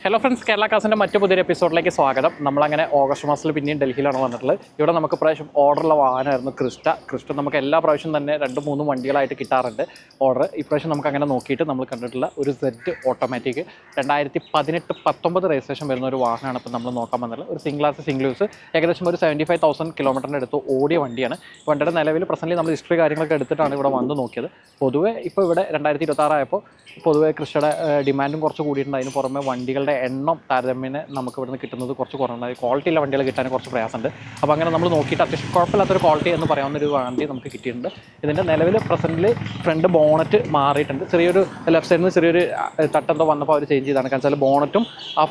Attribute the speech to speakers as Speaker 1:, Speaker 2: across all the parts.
Speaker 1: Hello friends, Kerala കാസിൻ്റെ മറ്റു പുതിയൊരു എപ്പിസോഡിലേക്ക് സ്വാഗതം. നമ്മളങ്ങനെ ഓഗസ്റ്റ് മാസത്തിൽ പിന്നെയും ഡൽഹിയിലാണ് വന്നിട്ടുള്ളത്. ഇവിടെ നമുക്ക് പ്രാവശ്യം ഓർഡറുള്ള വാഹനമായിരുന്നു ക്രിസ്റ്റ. നമുക്ക് എല്ലാ പ്രാവശ്യം തന്നെ 2-3 വണ്ടികളായിട്ട് കിട്ടാറുണ്ട് ഓർഡർ. ഇപ്രാവശ്യം നമുക്ക് അങ്ങനെ നോക്കിയിട്ട് നമ്മൾ കണ്ടിട്ടുള്ള ഒരു സെഡ് ഓട്ടോമാറ്റിക് 2018-19 രജിസ്ട്രേഷൻ വരുന്ന ഒരു വാഹനമാണ് ഇപ്പോൾ നമ്മൾ നോക്കാൻ വന്നിട്ടുള്ളത്. ഒരു സിംഗിൾ യൂസ് ഏകദേശം ഒരു 75,000 കിലോമീറ്ററിൻ്റെ അടുത്ത് ഓടിയ വണ്ടിയാണ്. വണ്ടിയുടെ നിലവിൽ പ്രസൻ്റ് നമ്മൾ ഹിസ്റ്ററി കാര്യങ്ങളൊക്കെ എടുത്തിട്ടാണ് ഇവിടെ വന്ന് നോക്കിയത്. പൊതുവേ ഇപ്പോൾ ഇവിടെ 2026 ആയപ്പോൾ പൊതുവേ കൃഷിയുടെ ഡിമാൻഡും കുറച്ച് കൂടിയിട്ടുണ്ട്. അതിന് പുറമെ വണ്ടികളുടെ എണ്ണം താരതമ്യേന നമുക്ക് ഇവിടുന്ന് കിട്ടുന്നത് കുറച്ച് കുറവുണ്ട്. ക്വാളിറ്റിയുള്ള വണ്ടികൾ കിട്ടാൻ കുറച്ച് പ്രയാസമുണ്ട്. അപ്പോൾ അങ്ങനെ നമ്മൾ നോക്കിയിട്ട് അത്യാവശ്യം കുഴപ്പമില്ലാത്തൊരു ക്വാളിറ്റി എന്ന് പറയാവുന്നൊരു വണ്ടി നമുക്ക് കിട്ടിയിട്ടുണ്ട്. ഇതിൻ്റെ നിലവിൽ പ്രസൻറ്റിൽ ഫ്രണ്ട് ബോണറ്റ് മാറിയിട്ടുണ്ട്. ചെറിയൊരു ലെഫ്റ്റ് സൈഡിൽ നിന്ന് ചെറിയൊരു തട്ടെന്തോ വന്നപ്പോൾ അവർ ചേഞ്ച് ചെയ്താണ്. കാരണം വെച്ചാൽ ബോണറ്റും ആ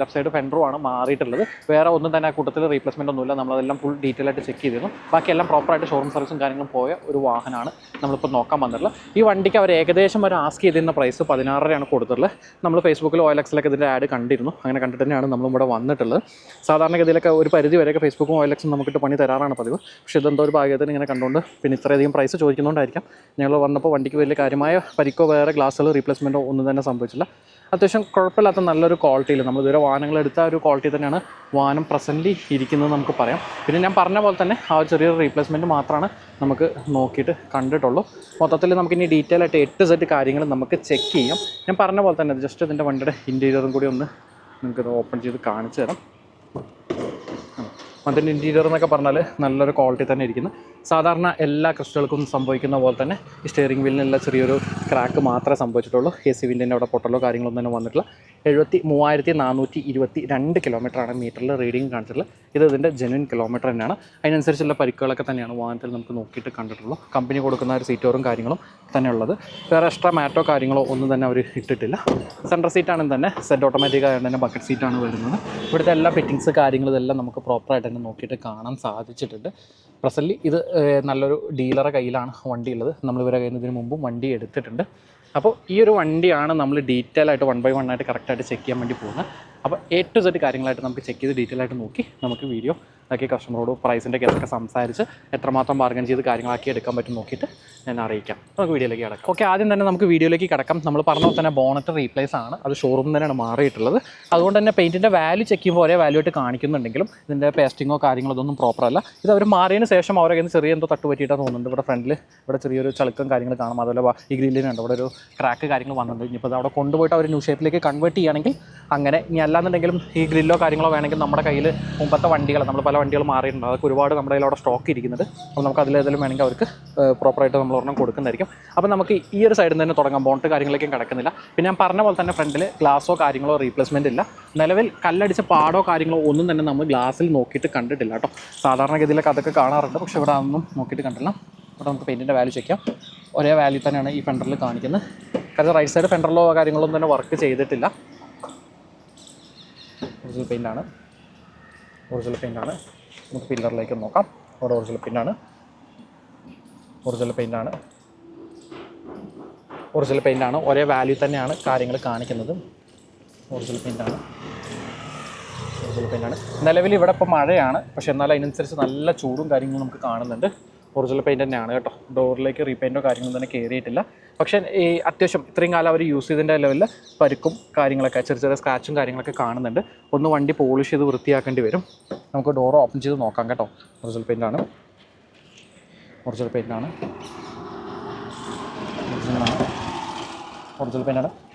Speaker 1: ലെഫ്റ്റ് സൈഡ് ഫെൻഡറുമാണ് മാറിയിട്ടുള്ളത്. വേറെ ഒന്നും തന്നെ ആ കൂട്ടത്തിൽ റീപ്ലേസ്മെൻ്റ് ഒന്നുമില്ല. നമ്മളതെല്ലാം ഫുൾ ഡീറ്റെയിൽ ആയിട്ട് ചെക്ക് ചെയ്തിരുന്നു. ബാക്കിയെല്ലാം പ്രോപ്പറായിട്ട് ഷോറൂം സർവീസും കാര്യങ്ങളും പോയ ഒരു വാഹനമാണ് നമ്മളിപ്പോൾ നോക്കാൻ വന്നിട്ടുള്ളത്. ഈ വണ്ടിക്ക് അവർ ഏകദേശം ഒരു ആസ്ക് ചെയ്തിരുന്ന പ്രൈസ് 16,000 കൊടുത്തിട്ടുള്ളത്. നമ്മൾ ഫേസ്ബുക്കിൽ OLXലൊക്കെ ഇതിൻ്റെ ആഡ് കണ്ടിരുന്നു. അങ്ങനെ കണ്ടിട്ട് തന്നെയാണ് നമ്മളിവിടെ വന്നിട്ടുള്ളത്. സാധാരണഗതിയിലൊക്കെ ഒരു പരിധി വരെയൊക്കെ ഫേസ്ബുക്കും OLXും നമുക്കിട്ട് പണി തരാറാണ് പതിവ്. പക്ഷേ ഇതെന്തോ ഒരു ഭാഗ്യത്തിന് ഇങ്ങനെ കണ്ടുകൊണ്ട് പിന്നെ ഇത്രയധികം പ്രൈസ് ചോദിക്കുന്നതുകൊണ്ടായിരിക്കാം ഞങ്ങൾ വന്നപ്പോൾ വണ്ടിക്ക് വലിയ കാര്യമായ പരിക്കോ വേറെ ഗ്ലാസ്സുകൾ റീപ്ലേസ്മെൻറ്റോ ഒന്നും തന്നെ സംഭവിച്ചില്ല. അത്യാവശ്യം കുഴപ്പമില്ലാത്ത നല്ലൊരു ക്വാളിറ്റിയിൽ നമ്മൾ ഇതുവരെ വാഹനങ്ങൾ എടുത്ത ഒരു ക്വാളിറ്റി തന്നെയാണ് വാഹനം പ്രസൻ്റ്ലി ഇരിക്കുന്നത് നമുക്ക് പറയാം. പിന്നെ ഞാൻ പറഞ്ഞ പോലെ തന്നെ ആ ഒരു ചെറിയൊരു റീപ്ലേസ്മെൻറ്റ് മാത്രമാണ് നമുക്ക് നോക്കിയിട്ട് കണ്ടിട്ടുള്ളൂ. മൊത്തത്തിൽ നമുക്കിനി ഡീറ്റെയിൽ ആയിട്ട് 8Z കാര്യങ്ങൾ നമുക്ക് ചെക്ക് ചെയ്യാം. ഞാൻ പറഞ്ഞ പോലെ തന്നെ ജസ്റ്റ് ഇതിൻ്റെ വണ്ടിയുടെ ഇൻറ്റീരിയറും കൂടി ഒന്ന് നിങ്ങൾക്കിത് ഓപ്പൺ ചെയ്ത് കാണിച്ചു തരാം. അതിൻ്റെ ഇൻറ്റീരിയർ എന്നൊക്കെ പറഞ്ഞാൽ നല്ലൊരു ക്വാളിറ്റി തന്നെ ഇരിക്കുന്നു. സാധാരണ എല്ലാ ക്രിസ്റ്റലുകൾക്കും സംഭവിക്കുന്ന പോലെ തന്നെ ഈ സ്റ്റിയറിംഗ് വീലിനെല്ലാം ചെറിയൊരു ക്രാക്ക് മാത്രമേ സംഭവിച്ചിട്ടുള്ളൂ. AC വിൻഡിൻ്റെ അവിടെ പൊട്ടലോ കാര്യങ്ങളൊന്നും തന്നെ വന്നിട്ടില്ല. 73,422 കിലോമീറ്ററാണ് മീറ്ററിൽ റീഡിങ് കാണിച്ചിട്ടുള്ളത്. ഇതിൻ്റെ ജെന്വിൻ കിലോമീറ്റർ തന്നെയാണ്. അതിനനുസരിച്ചുള്ള പരിക്കുകളൊക്കെ തന്നെയാണ് വാഹനത്തിൽ നമുക്ക് നോക്കിയിട്ട് കണ്ടിട്ടുള്ളൂ. കമ്പനി കൊടുക്കുന്ന ഒരു സീറ്റോറും കാര്യങ്ങളും തന്നെ ഉള്ളത്. വേറെ എക്സ്ട്രാ മാറ്റോ കാര്യങ്ങളോ ഒന്നും തന്നെ അവർ ഇട്ടിട്ടില്ല. സെൻട്രൽ സീറ്റാണെങ്കിൽ തന്നെ സെഡ് ഓട്ടോമാറ്റിക് ആയതുകൊണ്ട് തന്നെ ബക്കറ്റ് സീറ്റാണ് വരുന്നത്. ഇവിടുത്തെ എല്ലാ ഫിറ്റിങ്സ് കാര്യങ്ങളും ഇതെല്ലാം നമുക്ക് പ്രോപ്പറായിട്ട് തന്നെ നോക്കിയിട്ട് കാണാൻ സാധിച്ചിട്ടുണ്ട്. പ്രസൻ്റ്ലി ഇത് നല്ലൊരു ഡീലറെ കയ്യിലാണ് വണ്ടി ഉള്ളത്. നമ്മളിവരെ കയ്യിൽ നിന്ന് ഇതിന് മുമ്പും വണ്ടി എടുത്തിട്ടുണ്ട്. അപ്പോൾ ഈ ഒരു വണ്ടിയാണ് നമ്മൾ ഡീറ്റെയിൽ ആയിട്ട് 1 by 1 ആയിട്ട് കറക്റ്റായിട്ട് ചെക്ക് ചെയ്യാൻ വേണ്ടി പോകുന്നത്. അപ്പോൾ A to Z കാര്യങ്ങളായിട്ട് നമുക്ക് ചെക്ക് ചെയ്ത് ഡീറ്റെയിൽ ആയിട്ട് നോക്കി നമുക്ക് വീഡിയോ ആക്കി കസ്റ്റമറോട് പ്രൈസിൻ്റെ കേസൊക്കെ സംസാരിച്ച് എത്രമാത്രം ബാർഗൻ ചെയ്ത് കാര്യങ്ങളാക്കി എടുക്കാൻ പറ്റും നോക്കിയിട്ട് ഞാൻ അറിയിക്കാം. നമുക്ക് വീഡിയോയിലേക്ക് കിടക്കാം. ഓക്കെ, ആദ്യം തന്നെ നമുക്ക് വീഡിയോയിലേക്ക് കിടക്കാം. നമ്മൾ പറഞ്ഞ പോലെ തന്നെ ബോണറ്റ് റീപ്ലേസ് ആണ്. അത് ഷോറൂമിൽ തന്നെയാണ് മാറിയിട്ടുള്ളത്. അതുകൊണ്ട് തന്നെ പെയിൻറ്റിൻ്റെ വാല്യൂ ചെക്ക് ചെയ്യുമ്പോൾ ഒരേ വാല്യൂ ആയിട്ട് കാണിക്കുന്നുണ്ടെങ്കിലും ഇതിൻ്റെ പേസ്റ്റിങ്ങോ കാര്യങ്ങളോ ഇതൊന്നും പ്രോപ്പർ അല്ല. ഇത് അവർ മാറിയതിന് ശേഷം അവരെ കയ്യിൽ ചെറിയ എന്തോ തട്ട് പറ്റിയിട്ടാണ് തോന്നുന്നുണ്ട്. ഇവിടെ ഫ്രണ്ടിൽ ഇവിടെ ചെറിയൊരു ചളുക്കം കാര്യങ്ങൾ കാണാം. അതുപോലെ ഈ ഗ്രില്ലിനുണ്ട് ഇവിടെ ഒരു ക്രാക്ക് കാര്യങ്ങൾ വന്നിട്ടുണ്ട്. ഇനിയിപ്പോൾ അത് അവിടെ കൊണ്ടുപോയിട്ട് അവർ ന്യൂ ഷേപ്പിലേക്ക് കൺവേർട്ട് ചെയ്യുകയാണെങ്കിൽ അങ്ങനെ. ഇനി അല്ലാന്നുണ്ടെങ്കിലും ഈ ഗ്രില്ലോ കാര്യങ്ങളോ വേണമെങ്കിൽ നമ്മുടെ കയ്യിൽ മുമ്പത്തെ വണ്ടികൾ നമ്മൾ പല വണ്ടികൾ മാറിയിട്ടുണ്ട്. അതൊക്കെ ഒരുപാട് നമ്മുടെ കയ്യിൽ അവിടെ സ്റ്റോക്ക് ഇരിക്കുന്നുണ്ട്. അപ്പോൾ നമുക്ക് അതിലേതെങ്കിലും വേണമെങ്കിൽ അവർക്ക് പ്രോപ്പറായിട്ട് നമ്മൾ ഒരെണ്ണം കൊടുക്കുന്നതായിരിക്കും. അപ്പോൾ നമുക്ക് ഈ ഒരു സൈഡിൽ നിന്ന് തന്നെ തുടങ്ങാം. ബോണ്ട് കാര്യങ്ങളിലേക്കും കിടക്കുന്നില്ല. പിന്നെ ഞാൻ പറഞ്ഞ പോലെ തന്നെ ഫ്രണ്ടിൽ ഗ്ലാസോ കാര്യങ്ങളോ റീപ്ലേസ്മെൻ്റ് ഇല്ല. നിലവിൽ കല്ലടിച്ച പാടോ കാര്യങ്ങളോ ഒന്നും തന്നെ നമ്മൾ ഗ്ലാസ്സിൽ നോക്കിയിട്ട് കണ്ടിട്ടില്ല കേട്ടോ. സാധാരണഗതിയിലൊക്കെ അതൊക്കെ കാണാറുണ്ട്, പക്ഷേ ഇവിടെ അതൊന്നും നോക്കിയിട്ട് കണ്ടില്ല. ഇവിടെ നമുക്ക് പെയിൻറ്റിൻ്റെ വാല്യൂ ചെക്ക് ചെയ്യാം. ഒരേ വാല്യൂ തന്നെയാണ് ഈ ഫെൻഡറിൽ കാണിക്കുന്നത്. കാരണം റൈറ്റ് സൈഡ് ഫെൻഡറിലോ കാര്യങ്ങളൊന്നും തന്നെ വർക്ക് ചെയ്തിട്ടില്ല. ഒറിജിനൽ പെയിൻ്റാണ്. നമുക്ക് പില്ലറിലേക്ക് നോക്കാം. അവിടെ ഒറിജിനൽ പെയിൻ്റാണ്. ഒരേ വാല്യൂ തന്നെയാണ് കാര്യങ്ങൾ കാണിക്കുന്നത്. ഒറിജിനൽ പെയിൻ്റാണ്. നിലവിൽ ഇവിടെ ഇപ്പോൾ മഴയാണ്, പക്ഷേ എന്നാലും അതിനനുസരിച്ച് നല്ല ചൂടും കാര്യങ്ങളും നമുക്ക് കാണുന്നുണ്ട്. ഒറിജിനൽ പെയിൻറ്റ് തന്നെയാണ് കേട്ടോ. ഡോറിലേക്ക് റീപെയിൻറ്റോ കാര്യങ്ങളൊന്നും തന്നെ കയറിയിട്ടില്ല. പക്ഷേ ഈ അത്യാവശ്യം ഇത്രയും കാലം അവർ യൂസ് ചെയ്തതിൻ്റെ ലെവലിൽ പരിക്കും കാര്യങ്ങളൊക്കെ ചെറിയ സ്ക്രാച്ചും കാര്യങ്ങളൊക്കെ കാണുന്നുണ്ട്. ഒന്ന് വണ്ടി പോളിഷ് ചെയ്ത് വൃത്തിയാക്കേണ്ടി വരും. നമുക്ക് ഡോർ ഓപ്പൺ ചെയ്ത് നോക്കാം കേട്ടോ. ഒറിജിനൽ പെയിൻ്റാണ്.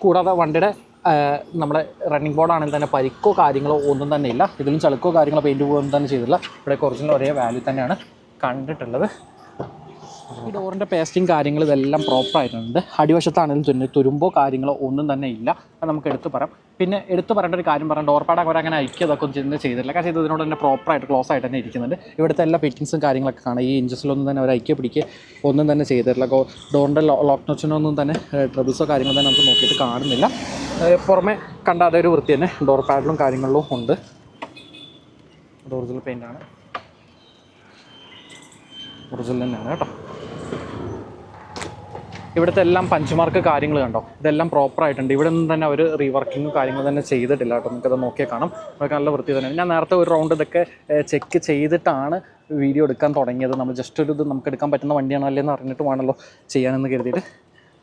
Speaker 1: കൂടാതെ വണ്ടിയുടെ നമ്മുടെ റണ്ണിങ് ബോർഡാണെങ്കിൽ തന്നെ പരിക്കോ കാര്യങ്ങളോ ഒന്നും തന്നെ ഇല്ല. ഇതിലും ചളുക്കോ കാര്യങ്ങളോ പെയിൻറ്റ് പോകുകയൊന്നും തന്നെ ചെയ്തില്ല. ഇവിടെ ഒറിജിനൽ ഒരേ വാല്യൂ തന്നെയാണ് കണ്ടിട്ടുള്ളത്. ഈ ഡോറിൻ്റെ പേസ്റ്റിങ് കാര്യങ്ങൾ ഇതെല്ലാം പ്രോപ്പറായിട്ടുണ്ട്. അടിവശത്താണെങ്കിലും തുരുമ്പോ കാര്യങ്ങളോ ഒന്നും തന്നെ ഇല്ല. അത് നമുക്ക് എടുത്ത് പറയാം. പിന്നെ എടുത്ത് പറയേണ്ട ഒരു കാര്യം പറയാം, ഡോർ പാഡ് അവരങ്ങനെ ഐക്യതൊക്കെ ഒന്നും ചെയ്തിട്ടില്ല. കാരണം ഇതിനോട് തന്നെ പ്രോപ്പറായിട്ട് ക്ലോസ് ആയിട്ട് തന്നെ ഇരിക്കുന്നുണ്ട്. ഇവിടുത്തെ എല്ലാ ഫിറ്റിങ്സും കാര്യങ്ങളൊക്കെ കാണാം. ഈ ഇഞ്ചസിലൊന്നും തന്നെ അവർ ഐക്യ പിടിക്കുക ഒന്നും തന്നെ ചെയ്തിട്ടില്ല. ഡോറിൻ്റെ ലോക്ക് നോച്ചിനൊന്നും തന്നെ ട്രബിൾസോ കാര്യങ്ങളോ തന്നെ നമുക്ക് നോക്കിയിട്ട് കാണുന്നില്ല. പുറമെ കണ്ട അതൊരു വൃത്തി തന്നെ ഡോർ പാഡിലും കാര്യങ്ങളിലും ഉണ്ട്. ഒറിജിനൽ പെയിൻ്റാണ്. ഒറിജിനൽ തന്നെയാണ് കേട്ടോ. ഇവിടുത്തെ എല്ലാം പഞ്ച് മാർക്ക് കാര്യങ്ങൾ കണ്ടോ, ഇതെല്ലാം പ്രോപ്പറായിട്ടുണ്ട്. ഇവിടെ നിന്ന് തന്നെ അവർ റീവർക്കിങ്ങും കാര്യങ്ങൾ തന്നെ ചെയ്തിട്ടില്ല കേട്ടോ. നമുക്കത് നോക്കിയാൽ കാണാം. അതൊക്കെ നല്ല വൃത്തി തന്നെയാണ്. ഞാൻ നേരത്തെ ഒരു റൗണ്ട് ഇതൊക്കെ ചെക്ക് ചെയ്തിട്ടാണ് വീഡിയോ എടുക്കാൻ തുടങ്ങിയത്. നമ്മൾ ജസ്റ്റ് ഒരു ഇത് നമുക്ക് എടുക്കാൻ പറ്റുന്ന വണ്ടിയാണല്ലേ എന്ന് അറിഞ്ഞിട്ട് വേണമല്ലോ ചെയ്യാനെന്ന് കരുതിയിട്ട്.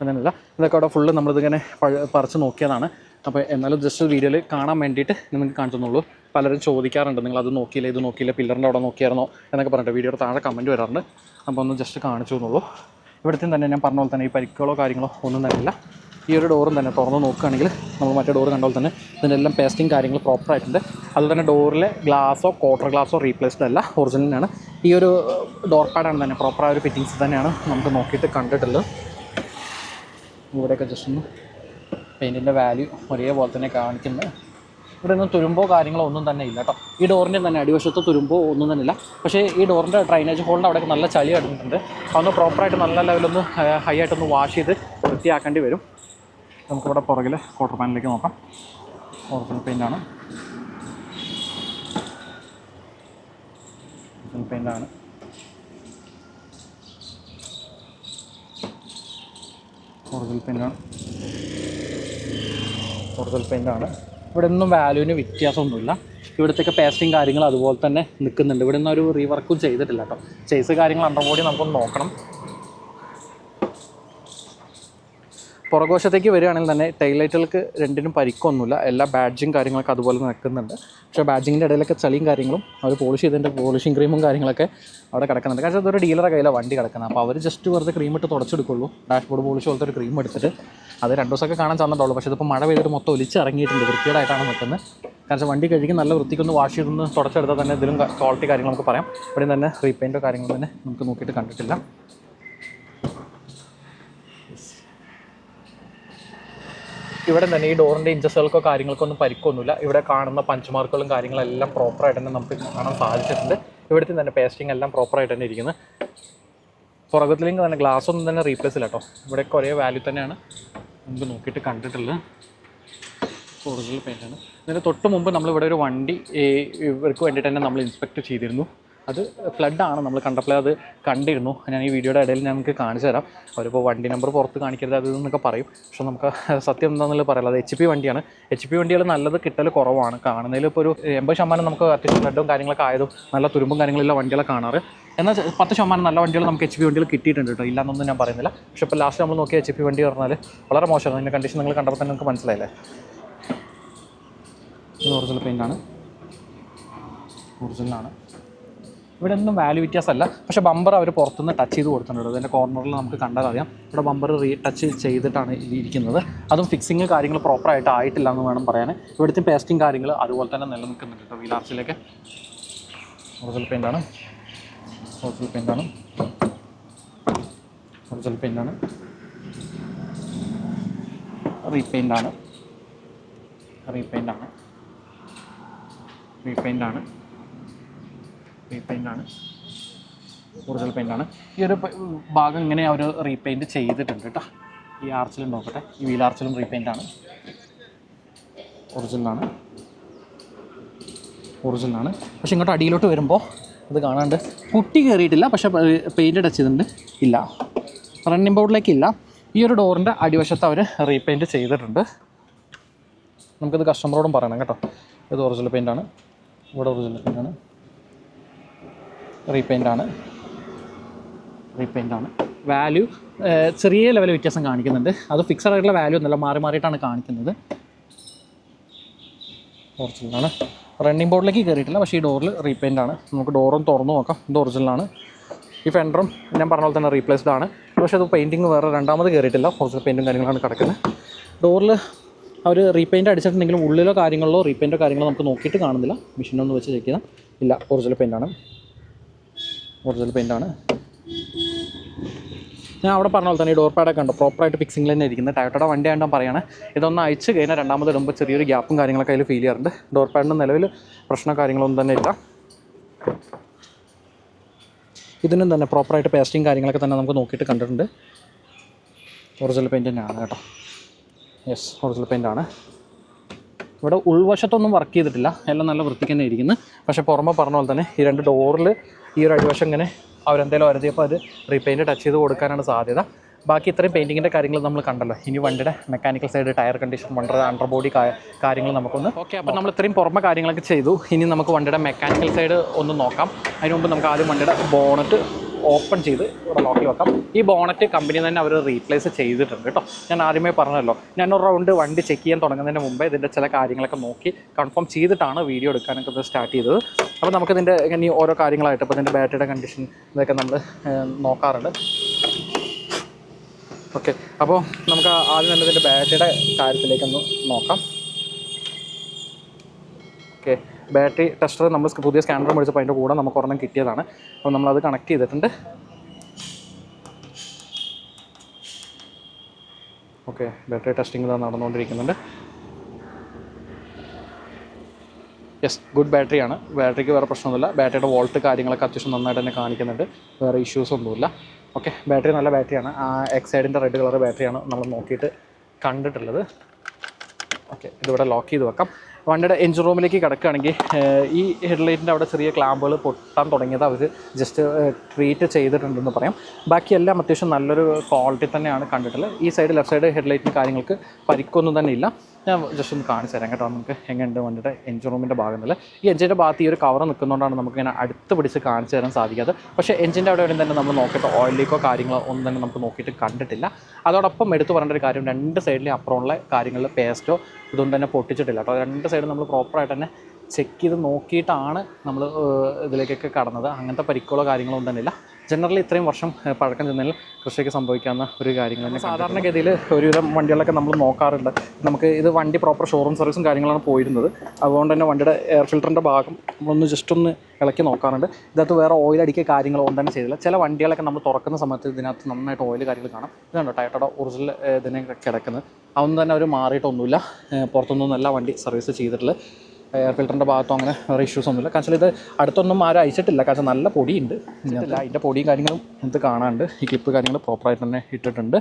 Speaker 1: അങ്ങനെയല്ല, ഇതൊക്കെ അവിടെ ഫുള്ള് നമ്മളിതിങ്ങനെ പറിച്ച് നോക്കിയതാണ്. അപ്പോൾ എന്നാലും ജസ്റ്റ് വീഡിയോയിൽ കാണാൻ വേണ്ടിയിട്ട് നിങ്ങൾക്ക് കാണിച്ചെന്നുള്ളൂ. പലരും ചോദിക്കാറുണ്ട് നിങ്ങളത് നോക്കിയില്ല ഇത് നോക്കിയില്ല പില്ലറിൻ്റെ അവിടെ നോക്കിയായിരുന്നോ എന്നൊക്കെ പറഞ്ഞിട്ട് വീഡിയോയുടെ താഴെ കമൻറ്റ് വരാറുണ്ട്. അപ്പോൾ ഒന്ന് ജസ്റ്റ് കാണിച്ചു എന്നുള്ളൂ. ഇവിടുത്തെ തന്നെ ഞാൻ പറഞ്ഞ പോലെ തന്നെ ഈ പരിക്കുകളോ കാര്യങ്ങളോ ഒന്നും തന്നെ ഇല്ല. ഈ ഒരു ഡോറും തന്നെ തുറന്ന് നോക്കുകയാണെങ്കിൽ നമ്മൾ മറ്റേ ഡോറ് കണ്ട പോലെ തന്നെ ഇതിൻ്റെ എല്ലാം പേസ്റ്റിങ് കാര്യങ്ങൾ പ്രോപ്പറായിട്ടുണ്ട്. അതുപോലെ തന്നെ ഡോറിലെ ഗ്ലാസോ ക്വാർട്ടർ ഗ്ലാസോ റീപ്ലേസ്ഡ് അല്ല, ഒറിജിനലാണ്. ഈ ഒരു ഡോർ പാഡാണ് തന്നെ പ്രോപ്പറായ ഒരു ഫിറ്റിങ്സ് തന്നെയാണ് നമുക്ക് നോക്കിയിട്ട് കണ്ടിട്ടുള്ളത്. ഇവിടെയൊക്കെ ജസ്റ്റ് ഒന്ന് പെയിൻറ്റിൻ്റെ വാല്യൂ ഒരേപോലെ തന്നെ കാണിക്കുന്നത്. ഇവിടെ ഒന്നും തുരുമ്പോ കാര്യങ്ങളോ ഒന്നും തന്നെ ഇല്ല കേട്ടോ. ഈ ഡോറിൻ്റെ തന്നെ അടിവശത്ത് തുരുമ്പോ ഒന്നും തന്നെ ഇല്ല. പക്ഷേ ഈ ഡോറിൻ്റെ ഡ്രൈനേജ് ഹോളിൻ്റെ അവിടെയൊക്കെ നല്ല ചളി അടിഞ്ഞിട്ടുണ്ട്. അതൊന്ന് പ്രോപ്പറായിട്ട് നല്ല ലെവലൊന്ന് ഹൈ ആയിട്ടൊന്ന് വാഷ് ചെയ്ത് വൃത്തിയാക്കേണ്ടി വരും. നമുക്കിവിടെ പുറകിൽ ക്വാർട്ടർ പാനലിലേക്ക് നോക്കാം. ഒറിജിനൽ പെയിൻ്റാണ്, ഒറിജിനൽ പെയിൻ്റാണ്. ഒറിജിനൽ പെയിൻ്റാണ്, ഒറിജിനൽ പെയിൻ്റാണ്. ഇവിടെ ഒന്നും വാല്യൂവിന് വ്യത്യാസമൊന്നുമില്ല. ഇവിടുത്തെ പേസ്റ്റിങ് കാര്യങ്ങൾ അതുപോലെ തന്നെ നിൽക്കുന്നുണ്ട്. ഇവിടെ ഒന്നും ഒരു റീവർക്കും ചെയ്തിട്ടില്ല കേട്ടോ. ചെയ്സ് കാര്യങ്ങൾ അണ്ടർബോഡി നമുക്കൊന്ന് നോക്കണം. പുറകുവശത്തേക്ക് വരികയാണെങ്കിൽ തന്നെ ടൈലൈറ്റുകൾക്ക് രണ്ടിനും പരിക്കൊന്നുമില്ല. എല്ലാ ബാഡ്ജിങ് കാര്യങ്ങളൊക്കെ അതുപോലെ നിൽക്കുന്നുണ്ട്. പക്ഷേ ബാഡ്ജിങ്ങിൻ്റെ ഇടയിലൊക്കെ ചളിയും കാര്യങ്ങളും അവർ പോളിഷ് ചെയ്തതിൻ്റെ പോളിഷിങ് ക്രീമും കാര്യങ്ങളൊക്കെ അവിടെ കിടക്കുന്നുണ്ട്. കാരണം അതൊരു ഡീലറെ കയ്യിലാണ് വണ്ടി കിടക്കുന്നത്. അപ്പോൾ അവർ ജസ്റ്റ് വെറുതെ ക്രീം ഇട്ട് തുടച്ചെടുക്കുള്ളൂ. ഡാഷ്ബോർഡ് പോളിഷ് പോലത്തെ ഒരു ക്രീം എടുത്തിട്ട് അത് 2 ദിവസമൊക്കെ കാണാൻ ചെന്നിട്ടുള്ളൂ. പക്ഷേ ഇതിപ്പോൾ മഴ പെയ്തിട്ട് മൊത്തം ഒലിച്ചിറങ്ങിയിട്ടുണ്ട്. വൃത്തിയോടായിട്ടാണ് നിൽക്കുന്നത്. കാരണം വണ്ടി കഴുകി നല്ല വൃത്തിക്കൊന്ന് വാഷ് ചെയ്തൊന്ന് തുടച്ചെടുത്താൽ തന്നെ ഇതിലും ക്വാളിറ്റി കാര്യങ്ങൾ നമുക്ക് പറയാം. ഇവിടെ തന്നെ റീപെയിൻറ്റോ കാര്യങ്ങളോ തന്നെ നമുക്ക് നോക്കിയിട്ട് കണ്ടിട്ടില്ല. ഇവിടെ തന്നെ ഈ ഡോറിൻ്റെ ഇഞ്ചസുകൾക്കോ കാര്യങ്ങൾക്കോ ഒന്നും പരിക്കൊന്നുമില്ല. ഇവിടെ കാണുന്ന പഞ്ച് മാർക്കുകളും കാര്യങ്ങളെല്ലാം പ്രോപ്പറായിട്ട് തന്നെ നമുക്ക് കാണാൻ സാധിച്ചിട്ടുണ്ട്. ഇവിടുത്തെ തന്നെ പേസ്റ്റിംഗ് എല്ലാം പ്രോപ്പറായിട്ട് തന്നെ ഇരിക്കുന്നത്. പുറകത്തിലേക്ക് തന്നെ ഗ്ലാസ് ഒന്നും തന്നെ റീപ്ലേസ് ഇല്ല കേട്ടോ. ഇവിടെയൊക്കെ ഒരേ വാല്യൂ തന്നെയാണ് നമുക്ക് നോക്കിയിട്ട് കണ്ടിട്ടുള്ളത്. ഒറിജിനൽ പെയിൻ്റാണ്. ഇതിന് തൊട്ട് മുമ്പ് നമ്മളിവിടെ ഒരു വണ്ടി ഇവർക്ക് വേണ്ടിയിട്ട് തന്നെ നമ്മൾ ഇൻസ്പെക്ട് ചെയ്തിരുന്നു. അത് ഫ്ലഡാണ്, നമ്മൾ കണ്ടപ്പോൾ അത് കണ്ടിരുന്നു. ഞാൻ ഈ വീഡിയോയുടെ ഇടയിൽ നമുക്ക് കാണിച്ചു തരാം. അവരിപ്പോൾ വണ്ടി നമ്പർ പുറത്ത് കാണിക്കരുത് അത് എന്നൊക്കെ പറയും. പക്ഷെ നമുക്ക് സത്യം എന്താണെന്നുള്ളത് പറയാം. അത് HP വണ്ടിയാണ്. HP വണ്ടികൾ നല്ലത് കിട്ടൽ കുറവാണ്. കാണുന്നതിൽ ഇപ്പോൾ ഒരു 80% നമുക്ക് അത്യാവശ്യം ഫ്ലഡും കാര്യങ്ങളൊക്കെ ആയതും നല്ല തുരുമ്പും കാര്യങ്ങളുള്ള വണ്ടികളെ കാണാറ്. എന്നാൽ 10% നല്ല വണ്ടികൾ നമുക്ക് HP വണ്ടികൾ കിട്ടിയിട്ടുണ്ട് കേട്ടോ. ഇല്ലാന്നൊന്നും ഞാൻ പറയുന്നില്ല. പക്ഷേ ഇപ്പോൾ ലാസ്റ്റ് നമ്മൾ നോക്കിയ HP വണ്ടി പറഞ്ഞാൽ വളരെ മോശമാണ്. അതിൻ്റെ കണ്ടീഷൻ നിങ്ങൾ കണ്ടപ്പോൾ തന്നെ നിങ്ങൾക്ക് മനസ്സിലായില്ലേ. ഇത് ഒറിജിനൽ പെയിൻ്റാണ്, ഒറിജിനലാണ്. ഇവിടെ ഒന്നും വാല്യൂ വ്യത്യാസമല്ല. പക്ഷേ ബമ്പർ അവർ പുറത്തുനിന്ന് ടച്ച് ചെയ്ത് കൊടുത്തിട്ടുണ്ട്. അതിൻ്റെ കോർണറിൽ നമുക്ക് കണ്ടാൽ അറിയാം. ഇവിടെ ബമ്പർ ടച്ച് ചെയ്തിട്ടാണ് ഇരിക്കുന്നത്. അതും ഫിക്സിങ് കാര്യങ്ങൾ പ്രോപ്പറായിട്ട് ആയിട്ടില്ല എന്ന് വേണം പറയാൻ. ഇവിടുത്തെ പേസ്റ്റിംഗ് കാര്യങ്ങൾ അതുപോലെ തന്നെ നിലനിൽക്കുന്നുണ്ട് കേട്ടോ. വീലാർച്ചിലേക്ക് ഒറിജിനൽ പെയിൻ്റാണ്, ഒറിജിനൽ പെയിൻ്റാണ്, ഒറിജിനൽ പെയിൻ്റാണ്. റീപെയിൻ്റാണ്, റീപെയിൻ്റാണ്, റീപെയിൻ്റാണ്, റീപെയിൻ്റാണ്, ഒറിജിനൽ പെയിൻ്റാണ്. ഈ ഒരു ഭാഗം ഇങ്ങനെ അവർ റീപെയിൻറ്റ് ചെയ്തിട്ടുണ്ട് കേട്ടോ. ഈ ആർച്ചിലും നോക്കട്ടെ, ഈ വീൽ ആർച്ചിലും റീപെയിൻ്റാണ്, ഒറിജിനലാണ്, ഒറിജിനലാണ്. പക്ഷെ ഇങ്ങോട്ട് അടിയിലോട്ട് വരുമ്പോൾ അത് കാണാണ്ട് കുട്ടി കയറിയിട്ടില്ല. പക്ഷേ പെയിൻറ്റ് ടച്ച് ചെയ്തിട്ടുണ്ട് ഇല്ല, റണ്ണിംഗ് ബോർഡിലേക്ക് ഇല്ല. ഈ ഒരു ഡോറിൻ്റെ അടിവശത്ത് അവർ റീപെയിൻറ്റ് ചെയ്തിട്ടുണ്ട്. നമുക്കിത് കസ്റ്റമറോടും പറയണം കേട്ടോ. ഇത് ഒറിജിനൽ പെയിൻ്റാണ്, ഇവിടെ ഒറിജിനൽ പെയിൻ്റാണ്, റീപെയിൻ്റാണ്, റീപെയിൻ്റാണ്. വാല്യൂ ചെറിയ ലെവൽ വ്യത്യാസം കാണിക്കുന്നുണ്ട്. അത് ഫിക്സഡ് ആയിട്ടുള്ള വാല്യൂ ഒന്നുമല്ല, മാറി മാറിയിട്ടാണ് കാണിക്കുന്നത്. ഒറിജിനലാണ്. റണ്ണിംഗ് ബോർഡിലേക്ക് കയറിയിട്ടില്ല. പക്ഷേ ഈ ഡോറിൽ റീപെയിൻ്റാണ്. നമുക്ക് ഡോറും തുറന്ന് നോക്കാം. ഇത് ഒറിജിനലാണ്. ഈ ഫെൻഡറും ഞാൻ പറഞ്ഞ പോലെ തന്നെ റീപ്ലേസ്ഡ് ആണ്. പക്ഷേ അത് പെയിൻറ്റിങ് വേറെ രണ്ടാമത് കയറിയിട്ടില്ല. ഒറിജിനൽ പെയിൻറ്റും കാര്യങ്ങളാണ് കിടക്കുന്നത്. ഡോറിൽ അവർ റീപെയിൻ്റ് അടിച്ചിട്ടുണ്ടെങ്കിലും ഉള്ളിലോ കാര്യങ്ങളിലോ റീപെയിൻറ്റോ കാര്യങ്ങളോ നമുക്ക് നോക്കിയിട്ട് കാണുന്നില്ല. മെഷീനൊന്ന് വെച്ച് ചെക്ക് ചെയ്താൽ ഇല്ല, ഒറിജിനൽ പെയിൻ്റാണ്, ഒറിജിനൽ പെയിൻ്റാണ്. ഞാൻ അവിടെ പറഞ്ഞ പോലെ തന്നെ ഈ ഡോർ പാഡൊക്കെ ഉണ്ട് പ്രോപ്പറായിട്ട് ഫിക്സിങ്ങിൽ തന്നെ ഇരിക്കുന്നത്. ടയോട്ടയുടെ വണ്ടി ആയതുകൊണ്ട് പറയുകയാണ്. ഇതൊന്ന് അയച്ച് കഴിഞ്ഞാൽ രണ്ടാമത് ഇടുമ്പോൾ ചെറിയൊരു ഗ്യാപ്പും കാര്യങ്ങളൊക്കെ അതിൽ ഫീൽ ചെയ്യാറുണ്ട്. ഡോർ പാഡിൻ്റെ നിലവിൽ പ്രശ്നമോ കാര്യങ്ങളൊന്നും തന്നെ ഇല്ല. ഇതിനും തന്നെ പ്രോപ്പറായിട്ട് പേസ്റ്റിങ് കാര്യങ്ങളൊക്കെ തന്നെ നമുക്ക് നോക്കിയിട്ട് കണ്ടിട്ടുണ്ട്. ഒറിജിനൽ പെയിൻറ്റ് തന്നെയാണ് കേട്ടോ. യെസ്, ഒറിജിനൽ പെയിൻ്റാണ്. ഇവിടെ ഉൾവശത്തൊന്നും വർക്ക് ചെയ്തിട്ടില്ല. എല്ലാം നല്ല വൃത്തിക്ക് തന്നെ ഇരിക്കുന്നത്. പക്ഷേ പുറമെ പറഞ്ഞ പോലെ തന്നെ ഈ 2 ഡോറിൽ ഈ ഒരു അടിവശം ഇങ്ങനെ അവരെന്തെങ്കിലും വരുത്തിയപ്പോൾ അത് റീപെയിൻറ്റ് ടച്ച് ചെയ്ത് കൊടുക്കാനാണ് സാധ്യത. ബാക്കി ഇത്രയും പെയിൻറ്റിങ്ങിൻ്റെ കാര്യങ്ങൾ നമ്മൾ കണ്ടല്ലോ. ഇനി വണ്ടിയുടെ മെക്കാനിക്കൽ സൈഡ്, ടയർ കണ്ടീഷൻ, വണ്ടിയുടെ അണ്ടർബോഡി കാര്യങ്ങൾ നമുക്കൊന്ന് ഓക്കെ. അപ്പോൾ നമ്മൾ ഇത്രയും പുറമെ കാര്യങ്ങളൊക്കെ ചെയ്തു. ഇനി നമുക്ക് വണ്ടിയുടെ മെക്കാനിക്കൽ സൈഡ് ഒന്ന് നോക്കാം. അതിന് മുമ്പ് നമുക്ക് ആദ്യം വണ്ടിയുടെ ബോണറ്റ് ഓപ്പൺ ചെയ്ത് ഇവിടെ ലോക്കിൽ വെക്കാം. ഈ ബോണറ്റ് കമ്പനി തന്നെ അവർ റീപ്ലേസ് ചെയ്തിട്ടുണ്ട് കേട്ടോ. ഞാൻ ആദ്യമേ പറഞ്ഞല്ലോ, ഞാൻ ഒരു റൗണ്ട് വണ്ടി ചെക്ക് ചെയ്യാൻ തുടങ്ങുന്നതിന് മുമ്പേ ഇതിൻ്റെ ചില കാര്യങ്ങളൊക്കെ നോക്കി കൺഫേം ചെയ്തിട്ടാണ് വീഡിയോ എടുക്കാനൊക്കെ സ്റ്റാർട്ട് ചെയ്തത്. അപ്പോൾ നമുക്കിതിൻ്റെ ഇനി ഓരോ കാര്യങ്ങളായിട്ട് ഇപ്പോൾ ഇതിൻ്റെ ബാറ്ററിയുടെ കണ്ടീഷൻ ഇതൊക്കെ നമ്മൾ നോക്കാറുണ്ട്. ഓക്കെ, അപ്പോൾ നമുക്ക് ആദ്യം തന്നെ ഇതിൻ്റെ ബാറ്ററിയുടെ കാര്യത്തിലേക്കൊന്ന് നോക്കാം. ഓക്കെ, ബാറ്ററി ടെസ്റ്റർ നമ്മൾ പുതിയ സ്കാനർ മേടിച്ചപ്പോൾ അതിൻ്റെ കൂടെ നമുക്ക് ഒരെണ്ണം കിട്ടിയതാണ്. അപ്പോൾ നമ്മളത് കണക്ട് ചെയ്തിട്ടുണ്ട്. ഓക്കെ, ബാറ്ററി ടെസ്റ്റിംഗ് ഇതാ നടന്നുകൊണ്ടിരിക്കുന്നുണ്ട്. യെസ്, ഗുഡ് ബാറ്ററിയാണ്. ബാറ്ററിക്ക് വേറെ പ്രശ്നമൊന്നുമില്ല. ബാറ്ററിയുടെ വോൾട്ട് കാര്യങ്ങളൊക്കെ അത്യാവശ്യം നന്നായിട്ട് തന്നെ കാണിക്കുന്നുണ്ട്. വേറെ ഇഷ്യൂസ് ഒന്നുമില്ല. ഓക്കെ, ബാറ്ററി നല്ല ബാറ്ററിയാണ്. എക്സൈഡിൻ്റെ റെഡ് കളർ ബാറ്ററിയാണ് നമ്മൾ നോക്കിയിട്ട് കണ്ടിട്ടുള്ളത്. ഓക്കെ, ഇതിവിടെ ലോക്ക് ചെയ്ത് വെക്കാം. വണ്ടിയുടെ എഞ്ചിൻ റൂമിലേക്ക് കിടക്കുകയാണെങ്കിൽ ഈ ഹെഡ്ലൈറ്റിൻ്റെ അവിടെ ചെറിയ ക്ലാമ്പുകൾ പൊട്ടാൻ തുടങ്ങിയത് അവർ ജസ്റ്റ് ട്രീറ്റ് ചെയ്തിട്ടുണ്ടെന്ന് പറയാം. ബാക്കിയെല്ലാം അത്യാവശ്യം നല്ലൊരു ക്വാളിറ്റി തന്നെയാണ് കണ്ടിട്ടുള്ളത്. ഈ സൈഡ് ലെഫ്റ്റ് സൈഡ് ഹെഡ്ലൈറ്റിന് കാര്യങ്ങൾക്ക് പരിക്കൊന്നും തന്നെ ഇല്ല. ഞാൻ ജസ്റ്റ് ഒന്ന് കാണിച്ചു തരാം കേട്ടോ നമുക്ക് എങ്ങനെയുണ്ട് വണ്ടിയുടെ എഞ്ചിൻ റൂമിൻ്റെ ഭാഗത്തിൽ. ഈ എഞ്ചിൻ്റെ ഭാഗത്ത് ഈ ഒരു കവർ നിൽക്കുന്നതുകൊണ്ടാണ് നമുക്കിങ്ങനെ അടുത്ത് പിടിച്ച് കാണിച്ചു തരാൻ സാധിക്കാതെ. പക്ഷേ എഞ്ചിൻ്റെ അവിടെ എവിടെയും തന്നെ നമ്മൾ നോക്കിയിട്ട് ഓയിൽ ലീക്കോ കാര്യങ്ങളോ ഒന്നും തന്നെ നമുക്ക് നോക്കിയിട്ട് കണ്ടിട്ടില്ല. അതോടൊപ്പം എടുത്തു പറയേണ്ട ഒരു കാര്യം, രണ്ട് സൈഡിലെ അപ്പുറമുള്ള കാര്യങ്ങളിൽ പേസ്റ്റോ ഇതൊന്നും തന്നെ പൊട്ടിച്ചിട്ടില്ല കേട്ടോ. രണ്ട് സൈഡ് നമ്മൾ പ്രോപ്പറായിട്ട് തന്നെ ചെക്ക് ചെയ്ത് നോക്കിയിട്ടാണ് നമ്മൾ ഇതിലേക്കൊക്കെ കടന്നത്. അങ്ങനത്തെ പരിക്കുകളോ കാര്യങ്ങളോ ഒന്നും തന്നെ ഇല്ല. ജനറലി ഇത്രയും വർഷം പഴക്കം ചെന്നതിൽ കൃഷിക്ക് സംഭവിക്കാവുന്ന ഒരു കാര്യങ്ങൾ തന്നെ. സാധാരണഗതിയിൽ ഒരുവിധം വണ്ടികളൊക്കെ നമ്മൾ നോക്കാറുണ്ട്. നമുക്ക് ഇത് വണ്ടി പ്രോപ്പർ ഷോറൂം സർവീസും കാര്യങ്ങളാണ് പോയിരുന്നത്. അതുകൊണ്ട് തന്നെ വണ്ടിയുടെ എയർ ഫിൽറ്ററിൻ്റെ ഭാഗം നമ്മളൊന്ന് ജസ്റ്റ് ഒന്ന് ഇളക്കി നോക്കാറുണ്ട്. ഇതിനകത്ത് വേറെ ഓയിൽ അടിക്കുക കാര്യങ്ങളോ ഒന്നും തന്നെ ചെയ്തില്ല. ചില വണ്ടികളൊക്കെ നമ്മൾ തുറക്കുന്ന സമയത്ത് ഇതിനകത്ത് നന്നായിട്ട് ഓയിൽ കാര്യങ്ങൾ കാണാം. ഇതുണ്ടോ ടയറ്റയുടെ ഒറിജിനൽ ഇതിനെ കിടക്കുന്നത്. അതൊന്നും തന്നെ അവർ മാറിയിട്ടൊന്നുമില്ല. പുറത്തൊന്നുമല്ല വണ്ടി സർവീസ് ചെയ്തിട്ടുള്ളത്. എയർ ഫിൽറ്ററിൻ്റെ ഭാഗത്തും അങ്ങനെ വേറെ ഇഷ്യൂസ് ഒന്നുമില്ല. കാരണം ഇത് അടുത്തൊന്നും ആരും അയച്ചിട്ടില്ല. കാരണം നല്ല പൊടിയുണ്ട്. അതിൻ്റെ പൊടിയും കാര്യങ്ങളും ഇത് കാണാനുണ്ട്. ഈ ക്ലിപ്പ് കാര്യങ്ങൾ പ്രോപ്പറായിട്ട് തന്നെ ഇട്ടിട്ടുണ്ട്.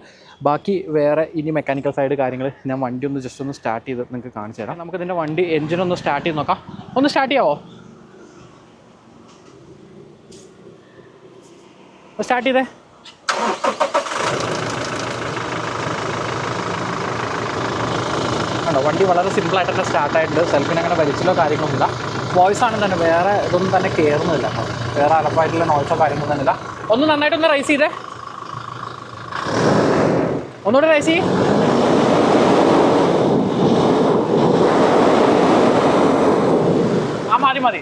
Speaker 1: ബാക്കി വേറെ ഇനി മെക്കാനിക്കൽ സൈഡ് കാര്യങ്ങൾ ഞാൻ വണ്ടി ഒന്ന് ജസ്റ്റ് ഒന്ന് സ്റ്റാർട്ട് ചെയ്ത് നിങ്ങൾക്ക് കാണിച്ചു തരാം. നമുക്ക് ഇതിൻ്റെ വണ്ടി എഞ്ചിനൊന്ന് സ്റ്റാർട്ട് ചെയ്ത് നോക്കാം. ഒന്ന് സ്റ്റാർട്ട് ചെയ്യാമോ? സ്റ്റാർട്ട് ചെയ്തേ. ആണോ, വണ്ടി വളരെ സിമ്പിളായിട്ട് തന്നെ സ്റ്റാർട്ടായിട്ടുണ്ട്. സെൽഫിന് അങ്ങനെ വലിച്ചിലോ കാര്യങ്ങളൊന്നുമില്ല. വോയിസ് ആണെങ്കിൽ തന്നെ വേറെ ഇതൊന്നും തന്നെ കയറുന്നില്ല. വേറെ അലപ്പായിട്ടുള്ള നോയ്സോ കാര്യങ്ങളൊന്നും തന്നെ ഇല്ല. ഒന്ന് നന്നായിട്ടൊന്ന് റൈസ് ചെയ്തേ. ഒന്നുകൂടെ റൈസ് ചെയ്യ്. മതി മതി.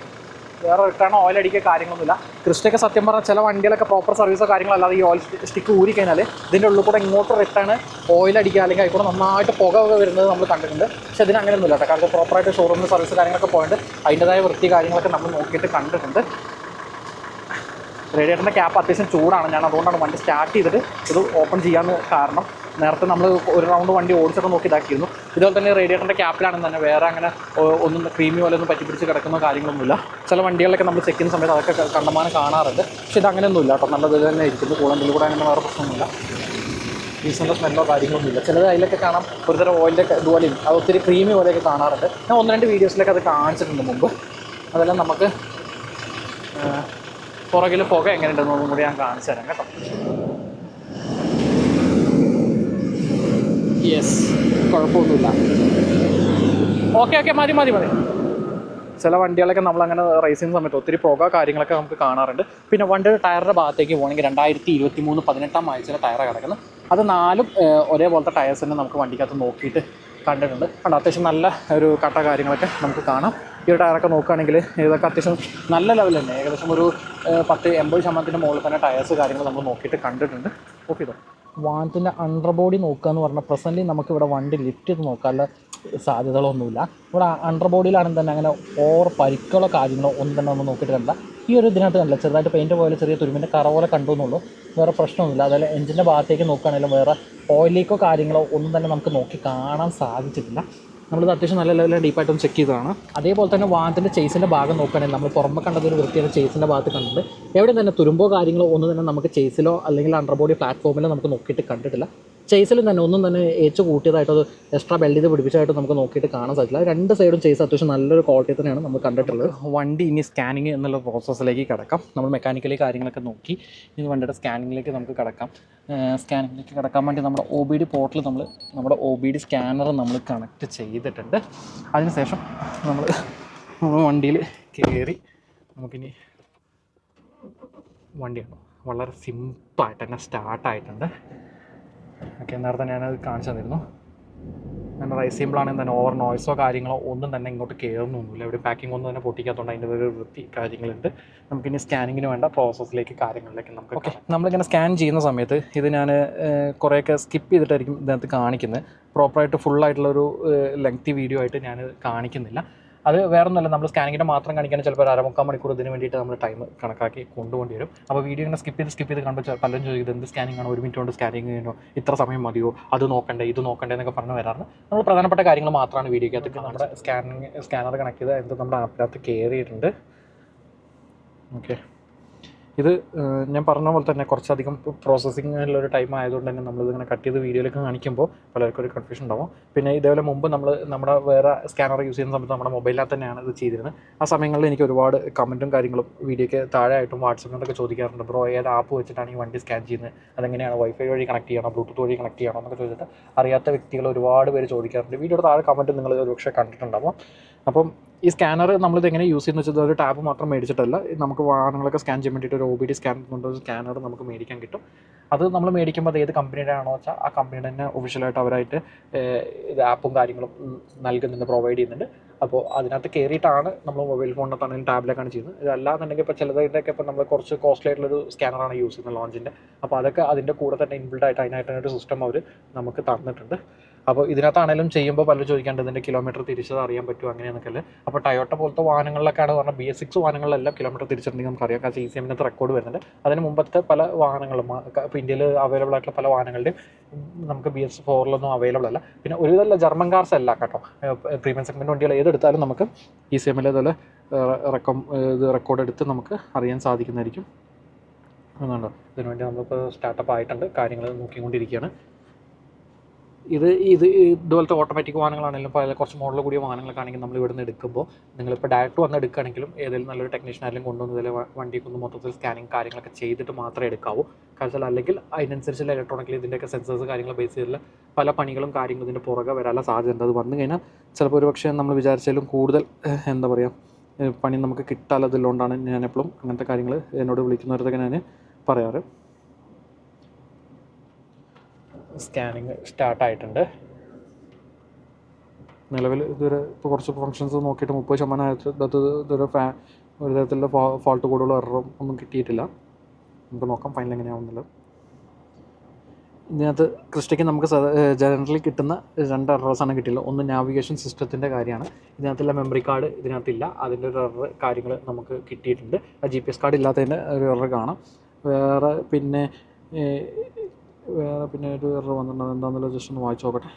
Speaker 1: വേറെ റിട്ടേണോ ഓയിൽ അടിക്കുക കാര്യങ്ങളൊന്നുമില്ല. ക്രിസ്റ്റയൊക്കെ സത്യം പറഞ്ഞാൽ ചില വണ്ടികളൊക്കെ പ്രോപ്പർ സർവീസോ കാര്യങ്ങളല്ലാതെ ഈ ഓയിൽ സ്റ്റിക്ക് ഊരി കഴിഞ്ഞാൽ ഇതിൻ്റെ ഉള്ളിൽ കൂടെ ഇങ്ങോട്ട് റിട്ടേൺ ഓയിൽ അടിക്കുക അല്ലെങ്കിൽ അതിൽ കൂടെ നന്നായിട്ട് പുക വരുന്നത് നമ്മൾ കണ്ടിട്ടുണ്ട്. പക്ഷേ ഇതിന് അങ്ങനെയൊന്നുമില്ല കേട്ടോ. കാരണം പ്രോപ്പറായിട്ട് ഷോറൂമിൽ സർവീസ് കാര്യങ്ങളൊക്കെ പോയിട്ട് അതിൻ്റെതായ വൃത്തി കാര്യങ്ങളൊക്കെ നമ്മൾ നോക്കിയിട്ട് കണ്ടിട്ടുണ്ട്. റേഡിയേറ്ററിൻ്റെ ക്യാപ്പ് അത്യാവശ്യം ചൂടാണ്. ഞാൻ അതുകൊണ്ടാണ് വണ്ടി സ്റ്റാർട്ട് ചെയ്തിട്ട് ഇത് ഓപ്പൺ ചെയ്യാൻ കാരണം. നേരത്തെ നമ്മൾ ഒരു റൗണ്ട് വണ്ടി ഓടിച്ചിട്ട് നോക്കി ഇതാക്കിയിരുന്നു. ഇതുപോലെ തന്നെ റേഡിയേറ്ററിൻ്റെ ക്യാപ്പിലാണെന്ന് തന്നെ വേറെ അങ്ങനെ ഒന്നും ക്രീമി പോലെ ഒന്നും പറ്റിപ്പിടിച്ച് കിടക്കുന്ന കാര്യങ്ങളൊന്നുമില്ല. ചില വണ്ടികളിലൊക്കെ നമ്മൾ ചെക്ക് ചെയ്യുന്ന സമയത്ത് അതൊക്കെ കണ്ടമാനം കാണാറുണ്ട്. പക്ഷേ ഇത് അങ്ങനെയൊന്നുമില്ല കേട്ടോ. നല്ല ഇത് തന്നെ ഇരിക്കുന്നു. കൂടെ കൂടെ അങ്ങനെ വേറെ പ്രശ്നമൊന്നുമില്ല. ഡീസലിൻ്റെ സ്മെല്ലോ കാര്യങ്ങളൊന്നുമില്ല. ചിലത് അതിലൊക്കെ കാണാം ഒരുതരം ഓയിലിൻ്റെ ഇതുപോലെയും അത് ഒത്തിരി ക്രീമി പോലെയൊക്കെ കാണാറുണ്ട്. ഞാൻ 1-2 വീഡിയോസിലൊക്കെ അത് കാണിച്ചിട്ടുണ്ട് മുമ്പ്. അതെല്ലാം നമുക്ക് പുറകിൽ പുക എങ്ങനെയുണ്ടെന്നൊന്നും കൂടി ഞാൻ കാണിച്ചു തരാം കേട്ടോ. യെസ്, കുഴപ്പമൊന്നുമില്ല. ഓക്കെ മതി. ചില വണ്ടികളൊക്കെ നമ്മളങ്ങനെ റേസ് ചെയ്യുന്ന സമയത്ത് ഒത്തിരി പുക കാര്യങ്ങളൊക്കെ നമുക്ക് കാണാറുണ്ട്. പിന്നെ വണ്ടിയുടെ ടയറിൻ്റെ ഭാഗത്തേക്ക് പോകണമെങ്കിൽ 2023 18-ാം ആഴ്ചയിലെ ടയറാണ് കിടക്കുന്നത്. അത് 4ഉം ഒരേപോലത്തെ ടയേഴ്സ് തന്നെ നമുക്ക് വണ്ടിക്കകത്ത് നോക്കിയിട്ട് കണ്ടിട്ടുണ്ട്. കണ്ടോ, അത്യാവശ്യം നല്ല ഒരു കട്ട കാര്യങ്ങളൊക്കെ നമുക്ക് കാണാം. ഈ ഒരു ടയറൊക്കെ നോക്കുകയാണെങ്കിൽ ഇതൊക്കെ അത്യാവശ്യം നല്ല ലെവൽ തന്നെ. ഏകദേശം ഒരു 10-80% മുകളിൽ തന്നെ ടയേഴ്സ് കാര്യങ്ങൾ നമ്മൾ നോക്കിയിട്ട് കണ്ടിട്ടുണ്ട്. ഓക്കെ, ഇതോ വാഹനത്തിൻ്റെ അണ്ടർ ബോഡി നോക്കുക എന്ന് പറഞ്ഞാൽ പ്രസൻ്റ്ലി നമുക്കിവിടെ വണ്ടി ലിഫ്റ്റ് ചെയ്ത് നോക്കാനുള്ള സാധ്യതകളൊന്നുമില്ല. ഇവിടെ അണ്ടർ ബോഡിയിലാണെങ്കിൽ തന്നെ അങ്ങനെ ഓവർ പരിക്കുകളോ കാര്യങ്ങളോ ഒന്നും തന്നെ നമ്മൾ നോക്കിയിട്ട് കണ്ടില്ല. ഈ ഒരു ഇതിനകത്ത് കണ്ടില്ല, ചെറുതായിട്ട് പെയിൻറ്റ് പോലെ ചെറിയ തുരുമ്പിൻ്റെ കറ പോലെ കണ്ടു എന്നുള്ളൂ. വേറെ പ്രശ്നമൊന്നുമില്ല. അതുപോലെ എഞ്ചിൻ്റെ ഭാഗത്തേക്ക് നോക്കുകയാണെങ്കിലും വേറെ ഓയിൽ ലീക്കോ കാര്യങ്ങളോ ഒന്നും തന്നെ നമുക്ക് നോക്കി കാണാൻ സാധിച്ചിട്ടില്ല. നമ്മളിത് അത്യാവശ്യം നല്ല ലെവലിൽ ഡീപ്പായിട്ടൊന്ന് ചെക്ക് ചെയ്തതാണ്. അതേപോലെ തന്നെ വാഹനത്തിൻ്റെ ചേസിൻ്റെ ഭാഗം നോക്കുകയാണെങ്കിൽ നമ്മൾ പുറമെ കണ്ടതൊരു വൃത്തിയാണ് ചേസിൻ്റെ ഭാഗത്ത് കണ്ടിട്ടുണ്ട്. എവിടെ തന്നെ തുരുമ്പോ കാര്യങ്ങളോ ഒന്നും തന്നെ നമുക്ക് ചേസിലോ അല്ലെങ്കിൽ അണ്ടർ ബോഡി പ്ലാറ്റ്ഫോമിലോ നമുക്ക് നോക്കിയിട്ട് കണ്ടിട്ടില്ല. ചേസിലും തന്നെ ഒന്നും തന്നെ ഏച്ച് കൂട്ടിയതായിട്ടോ എക്സ്ട്രാ ബെൽറ്റ് ചെയ്ത് പിടിപ്പിച്ചതായിട്ടോ നമുക്ക് നോക്കിയിട്ട് കാണാൻ സാധിക്കില്ല. 2 സൈഡും ചേസ് അത്യാവശ്യം നല്ലൊരു ക്വാളിറ്റി തന്നെയാണ് നമ്മൾ കണ്ടിട്ടുള്ളത്. വണ്ടി ഇനി സ്കാനിങ് എന്നുള്ള പ്രോസസ്സിലേക്ക് കിടക്കാം. നമ്മൾ മെക്കാനിക്കലി കാര്യങ്ങളൊക്കെ നോക്കി ഇനി വണ്ടിയുടെ സ്കാനിങ്ങിലേക്ക് നമുക്ക് കിടക്കാം. സ്കാനിങ്ങിലേക്ക് കിടക്കാൻ വേണ്ടി നമ്മുടെ OBD പോർട്ടൽ നമ്മുടെ OBD സ്കാനർ നമ്മൾ കണക്ട് ചെയ്തിട്ടുണ്ട്. അതിനുശേഷം നമ്മൾ വണ്ടിയിൽ കയറി നമുക്കിനി വളരെ സിമ്പിളായിട്ട് തന്നെ സ്റ്റാർട്ടായിട്ടുണ്ട്. ഓക്കെ, നേരത്തെ ഞാനത് കാണിച്ചു തന്നിരുന്നു. അങ്ങനെ റൈസ് സിമ്പിളാണെങ്കിൽ തന്നെ ഓവർ നോയ്സോ കാര്യങ്ങളോ ഒന്നും തന്നെ ഇങ്ങോട്ട് കയറുന്നൊന്നുമില്ല. ഇവിടെ പാക്കിംഗ് ഒന്നും തന്നെ പൊട്ടിക്കാത്തതുകൊണ്ട് അതിൻ്റെ ഒരു വൃത്തി കാര്യങ്ങളുണ്ട്. നമുക്കിനി സ്കാനിങ്ങിന് വേണ്ട പ്രോസസ്സിലേക്ക് കാര്യങ്ങളിലേക്ക് നമുക്ക് ഓക്കെ. നമ്മളിങ്ങനെ സ്കാൻ ചെയ്യുന്ന സമയത്ത് ഇത് ഞാൻ കുറേയൊക്കെ സ്കിപ്പ് ചെയ്തിട്ടായിരിക്കും ഇതിനകത്ത് കാണിക്കുന്നത്. പ്രോപ്പറായിട്ട് ഫുള്ളായിട്ടുള്ളൊരു ലെങ്തി വീഡിയോ ആയിട്ട് ഞാൻ കാണിക്കുന്നില്ല. അത് വേറെ ഒന്നുമല്ല, നമ്മൾ സ്കാനിങ്ങിൻ്റെ മാത്രം കാണിക്കാൻ ചിലപ്പോൾ 1/2 മണിക്കൂർ ഇതിന് വേണ്ടിയിട്ട് നമ്മൾ ടൈം കണക്കാക്കി കൊണ്ടുപോകേണ്ടി വരും. അപ്പോൾ വീഡിയോ ഇങ്ങനെ സ്കിപ്പ് ചെയ്ത് കാണുമ്പോൾ പലരും ചോദിക്കുന്നത് എന്ത് സ്കാനിങ് ആണ്, 1 മിനിറ്റ് കൊണ്ട് സ്കാനിങ് ചെയ്യണോ, ഇത്ര സമയം മതിയോ, അത് നോക്കണ്ടേ ഇത് നോക്കണ്ടേ എന്നൊക്കെ പറഞ്ഞ് വരാറുണ്ട്. നമ്മൾ പ്രധാനപ്പെട്ട കാര്യങ്ങൾ മാത്രമാണ് വീഡിയോയ്ക്കകത്ത്. നമ്മുടെ സ്കാനർ കണക്ട് ചെയ്ത് എന്ത് നമ്മുടെ ആപ്പിനകത്ത് കയറിയിട്ടുണ്ട്. ഓക്കെ, ഇത് ഞാൻ പറഞ്ഞ പോലെ തന്നെ കുറച്ചധികം പ്രോസസ്സിങ്ങിലുള്ളൊരു ടൈം ആയതുകൊണ്ട് തന്നെ നമ്മളിതിങ്ങനെ കട്ട് ചെയ്ത് വീഡിയോയിലേക്ക് കാണിക്കുമ്പോൾ പലർക്കും ഒരു കൺഫ്യൂഷൻ ഉണ്ടാവും. പിന്നെ ഇതേപോലെ മുമ്പ് നമ്മൾ നമ്മുടെ വേറെ സ്കാനർ യൂസ് ചെയ്യുന്ന സമയത്ത് നമ്മുടെ മൊബൈലിനകത്ത് തന്നെയാണ് ഇത് ചെയ്തിരുന്നത്. ആ സമയങ്ങളിൽ എനിക്ക് ഒരുപാട് കമൻറ്റും കാര്യങ്ങളും വീഡിയോയ്ക്ക് താഴെയായിട്ടും വാട്സപ്പിലൊക്കെ ചോദിക്കാറുണ്ട്. ബ്രോ ഏത് ആപ്പ് വെച്ചിട്ടാണ് ഈ വണ്ടി സ്കാൻ ചെയ്യുന്നത്, അതെങ്ങനെയാണ് വൈഫൈ വഴി കണക്ട് ചെയ്യണോ ബ്ലൂടൂത്ത് വഴി കണക്ട് ചെയ്യണോ എന്നൊക്കെ ചോദിച്ചിട്ട് അറിയാത്ത വ്യക്തികൾ ഒരുപാട് പേര് ചോദിക്കാറുണ്ട്. വീഡിയോയുടെ താഴെ കമൻറ്റ് നിങ്ങൾ ഒരുപക്ഷെ കണ്ടിട്ടുണ്ടാവും. അപ്പം ഈ സ്കാനർ നമ്മളിത് എങ്ങനെ യൂസ് ചെയ്യുന്നത് വെച്ചാൽ ഒരു ടാബ് മാത്രം മേടിച്ചിട്ടല്ല, നമുക്ക് വാഹനങ്ങളൊക്കെ സ്കാൻ ചെയ്യാൻ വേണ്ടിയിട്ട് ഒരു OBD സ്കാൻ കൊണ്ടൊരു സ്കാനർ നമുക്ക് മേടിക്കാൻ കിട്ടും. അത് നമ്മൾ മേടിക്കുമ്പോൾ അത് ഏത് കമ്പനിയുടെ ആണോ വെച്ചാൽ ആ കമ്പനിയുടെ തന്നെ ഒഫീഷ്യലായിട്ട് അവരായിട്ട് ഇത് ആപ്പും കാര്യങ്ങളും നൽകുന്നുണ്ട്, പ്രൊവൈഡ് ചെയ്യുന്നുണ്ട്. അപ്പോൾ അതിനകത്ത് കയറിയിട്ടാണ് നമ്മൾ മൊബൈൽ ഫോണിനകത്താണെങ്കിലും ടാബിലൊക്കെയാണ് ചെയ്യുന്നത്. ഇതല്ലാന്നുണ്ടെങ്കിൽ ഇപ്പോൾ ചിലതിൻ്റെയൊക്കെ ഇപ്പോൾ നമ്മൾ കുറച്ച് കോസ്റ്റ്ലി ആയിട്ടുള്ളൊരു സ്കാനറാണ് യൂസ് ചെയ്യുന്നത് ലോഞ്ചിൻ്റെ. അപ്പോൾ അതൊക്കെ അതിൻ്റെ കൂടെ തന്നെ ഇൻബിൽഡ് ആയിട്ട് അതിനായിട്ടൊരു സിസ്റ്റം അവർ നമുക്ക് തന്നിട്ടുണ്ട്. അപ്പോൾ ഇതിനകത്താണെങ്കിലും ചെയ്യുമ്പോൾ പലരും ചോദിക്കാണ്ട് ഇതിൻ്റെ കിലോമീറ്റർ തിരിച്ചത് അറിയാൻ പറ്റുമോ അങ്ങനെയെന്നൊക്കെ അല്ലേ. അപ്പോൾ ടൊയോട്ട പോലത്തെ വാഹനങ്ങളിലൊക്കെയാണ് പറഞ്ഞാൽ BS6 വാഹനങ്ങളിലെല്ലാം കിലോമീറ്റർ തിരിച്ചിട്ടുണ്ടെങ്കിൽ നമുക്കറിയാം. കാരണം ECMനകത്ത് റെക്കോർഡ് വരുന്നുണ്ട്. അതിന് മുമ്പത്തെ പല വാഹനങ്ങളും ഇപ്പോൾ ഇന്ത്യയിൽ അവൈലബിൾ ആയിട്ടുള്ള പല വാഹനങ്ങളുടെയും നമുക്ക് BS4 അവൈലബിൾ അല്ല. പിന്നെ ഒരുവിധമല്ല ജർമ്മൻ കാർസ് അല്ല കേട്ടോ, പ്രീമിയം സെഗ്മെൻറ്റ് വണ്ടികൾ ഏതെടുത്താലും നമുക്ക് ECMൽ ഇതുപോലെ റെക്കോർഡ് എടുത്ത് നമുക്ക് അറിയാൻ സാധിക്കുന്നതായിരിക്കും. എന്നുണ്ടോ ഇതിനുവേണ്ടി നമ്മളിപ്പോൾ സ്റ്റാർട്ടപ്പ് ആയിട്ടുണ്ട്, കാര്യങ്ങൾ നോക്കിക്കൊണ്ടിരിക്കുകയാണ്. ഇതുപോലത്തെ ഓട്ടോമാറ്റിക് വാഹനങ്ങളാണെങ്കിലും കുറച്ച് മോഡൽ കൂടിയ വാഹനങ്ങളൊക്കെ ആണെങ്കിൽ നമ്മൾ ഇവിടുന്ന് എടുക്കുമ്പോൾ നിങ്ങളിപ്പോൾ ഡയറക്റ്റ് വന്ന് എടുക്കുകയാണെങ്കിലും ഏതെങ്കിലും നല്ലൊരു ടെക്നീഷ്യൻ ആയാലും കൊണ്ടുവന്ന് ഇതിൽ വണ്ടിക്ക് ഒന്ന് മൊത്തത്തിൽ സ്കാനിങ് കാര്യങ്ങളൊക്കെ ചെയ്തിട്ട് മാത്രമേ എടുക്കാവൂ. കാരണം അല്ലെങ്കിൽ അതിനനുസരിച്ചുള്ള ഇലക്ട്രോണിക്കലി ഇതിൻ്റെയൊക്കെ സെൻസേഴ്സ് കാര്യങ്ങൾ ബേസ് ചെയ്തിട്ടുള്ള പല പണികളും കാര്യങ്ങളും ഇതിൻ്റെ പുറകെ വരാനുള്ള സാധ്യതയുണ്ട്. അത് വന്നു കഴിഞ്ഞാൽ ചിലപ്പോൾ ഒരു പക്ഷേ നമ്മൾ വിചാരിച്ചാലും കൂടുതൽ എന്താ പറയുക പണി നമുക്ക് കിട്ടാത്തതുകൊണ്ടാണ് ഞാൻ എപ്പോഴും അങ്ങനത്തെ കാര്യങ്ങൾ എന്നോട് വിളിക്കുന്നവരൊക്കെ ഞാൻ പറയാറ്. സ്കാനിങ് സ്റ്റാർട്ടായിട്ടുണ്ട്. നിലവിൽ ഇതുവരെ ഇപ്പോൾ കുറച്ച് ഫങ്ഷൻസ് നോക്കിയിട്ട് 30% ഇതുവരെ ഒരു തരത്തിലുള്ള ഫോൾട്ട് കോഡുകളോ എററും ഒന്നും കിട്ടിയിട്ടില്ല. നമുക്ക് നോക്കാം ഫൈനൽ എങ്ങനെയാവുന്നുള്ളത്. ഇതിനകത്ത് ക്രിസ്റ്റയ്ക്ക് നമുക്ക് ജനറലി കിട്ടുന്ന 2 എറേഴ്സാണ് കിട്ടിയില്ല. ഒന്ന് നാവിഗേഷൻ സിസ്റ്റത്തിൻ്റെ കാര്യമാണ്. ഇതിനകത്തുള്ള മെമ്മറി കാർഡ് ഇതിനകത്തില്ല, അതിൻ്റെ ഒരു എറർ കാര്യങ്ങൾ നമുക്ക് കിട്ടിയിട്ടുണ്ട്. GPS കാർഡ് ഇല്ലാത്തതിൻ്റെ ഒരു എറർ കാണാം. വേറെ പിന്നെ ഒരു എറർ വന്നിട്ടുണ്ട്. എന്താണെന്നുള്ള ജസ്റ്റ് ഒന്ന് വായിച്ച് നോക്കട്ടെ.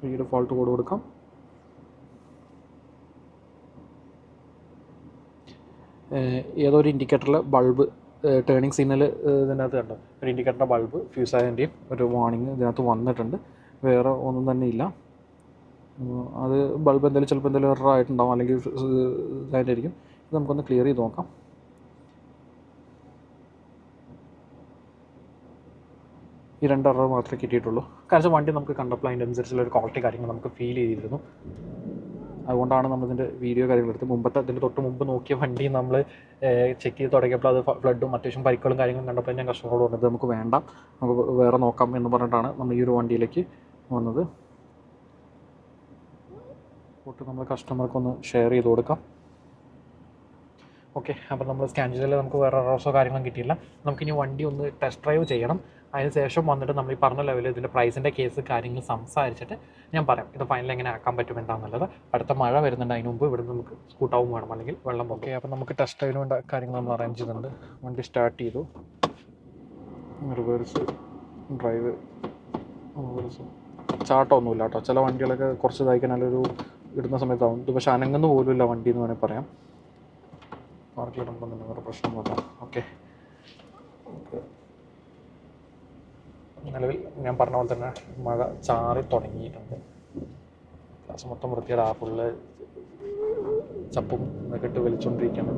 Speaker 1: റീഡ് ഫോൾട്ട് കോഡ് കൊടുക്കാം. ഏതോ ഒരു ഇൻഡിക്കേറ്ററിൽ ബൾബ് ടേണിംഗ് സിഗ്നൽ ഇതിനകത്ത് കണ്ടോ, ഒരു ഇൻഡിക്കേറ്ററിൻ്റെ ബൾബ് ഫ്യൂസ് ആയതിൻ്റെയും ഒരു വാർണിംഗ് ഇതിനകത്ത് വന്നിട്ടുണ്ട്. വേറെ ഒന്നും തന്നെ ഇല്ല. അത് ബൾബ് ചിലപ്പോൾ എന്തെങ്കിലും എറർ ആയിട്ടുണ്ടാവും, അല്ലെങ്കിൽ ഇതായിട്ടായിരിക്കും. ഇത് നമുക്കൊന്ന് ക്ലിയർ ചെയ്ത് നോക്കാം. ഈ 2 എറർ മാത്രമേ കിട്ടിയിട്ടുള്ളൂ. കാരണം വണ്ടി നമുക്ക് കണ്ടപ്പോൾ അതിൻ്റെ അനുസരിച്ചുള്ള ഒരു ക്വാളിറ്റി കാര്യങ്ങൾ നമുക്ക് ഫീൽ ചെയ്തിരുന്നു. അതുകൊണ്ടാണ് നമ്മളിതിൻ്റെ വീഡിയോ കാര്യങ്ങളെടുത്ത് ഇതിൻ്റെ തൊട്ട് മുമ്പ് നോക്കിയ വണ്ടി നമ്മൾ ചെക്ക് ചെയ്ത് തുടങ്ങിയപ്പോൾ അത് ഫ്ലഡും അത്യാവശ്യം പരിക്കുകളും കാര്യങ്ങളും കണ്ടപ്പോൾ ഞാൻ കസ്റ്റമറോട് പറഞ്ഞത് നമുക്ക് വേണ്ട, നമുക്ക് വേറെ നോക്കാം എന്ന് പറഞ്ഞിട്ടാണ് നമ്മൾ ഈ ഒരു വണ്ടിയിലേക്ക് വന്നത്. ഫോട്ടോ നമ്മൾ കസ്റ്റമർക്കൊന്ന് ഷെയർ ചെയ്ത് കൊടുക്കാം. ഓക്കെ, അപ്പോൾ നമ്മൾ സ്കാൻ ചെയ്താൽ നമുക്ക് വേറെ എറർസോ കാര്യങ്ങളും കിട്ടിയില്ല. നമുക്കിനി വണ്ടി ഒന്ന് ടെസ്റ്റ് ഡ്രൈവ് ചെയ്യണം. അതിന് ശേഷം വന്നിട്ട് നമ്മൾ ഈ പറഞ്ഞ ലെവലിൽ ഇതിൻ്റെ പ്രൈസിൻ്റെ കേസ് കാര്യങ്ങൾ സംസാരിച്ചിട്ട് ഞാൻ പറയാം ഇത് ഫൈനൽ എങ്ങനെ ആക്കാൻ പറ്റും എന്താണെന്നുള്ളത്. അടുത്ത മഴ വരുന്നുണ്ട്, അതിന് മുമ്പ് ഇവിടെ നമുക്ക് സ്കൂട്ടാവും വേണം, അല്ലെങ്കിൽ വെള്ളം പോകും. അപ്പോൾ നമുക്ക് ടെസ്റ്റ് ഡ്രൈവിന് വേണ്ട കാര്യങ്ങൾ നമ്മൾ അറേഞ്ച് ചെയ്യുന്നുണ്ട്. വണ്ടി സ്റ്റാർട്ട് ചെയ്തു, റിവേഴ്സ് ഡ്രൈവ്, റിവേഴ്സ് ചാട്ടമൊന്നുമില്ല കേട്ടോ. ചില വണ്ടികളൊക്കെ കുറച്ച് ഇതായി കഴിഞ്ഞാലൊരു ഇടുന്ന സമയത്താവും. ഇത് പക്ഷേ അനങ്ങുന്ന പോലും ഇല്ല വണ്ടി എന്ന് വേണമെങ്കിൽ പറയാം. പാർക്കിലിടുമ്പോൾ തന്നെ വേറെ പ്രശ്നമൊന്നുമില്ല. ഓക്കെ, നിലവിൽ ഞാൻ പറഞ്ഞ പോലെ തന്നെ മഴ ചാറി തുടങ്ങിയിട്ടുണ്ട്. ക്ലാസ് മൊത്തം വൃത്തിയുടെ ആ ഫുള്ള് ചപ്പും ഇതൊക്കെ ഇട്ട് വലിച്ചുകൊണ്ടിരിക്കുകയാണ്.